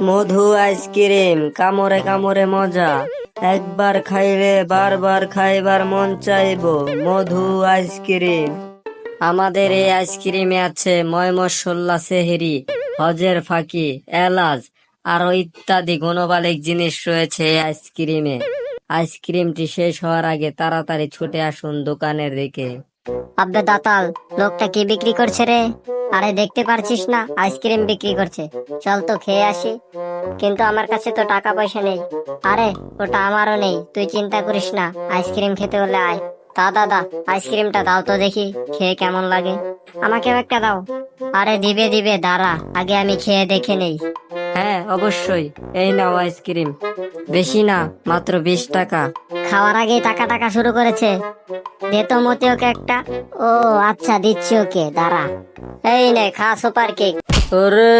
মধু ice cream কামড়ে কামড়ে মজা, একবার খাইলে বারবার খাইবার মন চাইবো। মধু আইসক্রিম। আমাদের এই আইসক্রিমে আছে ময় মশলা, সেহরি, হজের ফাঁকি, এলাচ আরো ইত্যাদি গুণবালিক জিনিস রয়েছে এই আইসক্রিমে। আইসক্রিমটি শেষ হওয়ার আগে তাড়াতাড়ি ছুটে আসুন দোকানের দিকে। আব্বে দাতাল, লোকটা কি বিক্রি করছে রে? আরে দেখতে পারছিস না আইসক্রিম বিক্রি করছে? চল তো খেয়ে আসি। কিন্তু আমার কাছে তো টাকা পয়সা নেই। আরে ওটা আমারও নেই, তুই চিন্তা করিস না, আইসক্রিম খেতে হলে আয়। তা দাদা, আইসক্রিমটা দাও তো দেখি, খেয়ে কেমন লাগে। আমাকেও একটা দাও। আরে দিবে দিবে, দাঁড়া আগে আমি খেয়ে দেখে নেই। হ্যাঁ অবশ্যই, এই নাও আইসক্রিম। বেশি না, মাত্র 20 টাকা। খাওয়ার আগেই টাকা টাকা শুরু করেছে। দে তো মতে ওকে একটা। ও আচ্ছা, দিচ্ছি ওকে, দাঁড়া। এই নে খা সুপার কেক। ওরে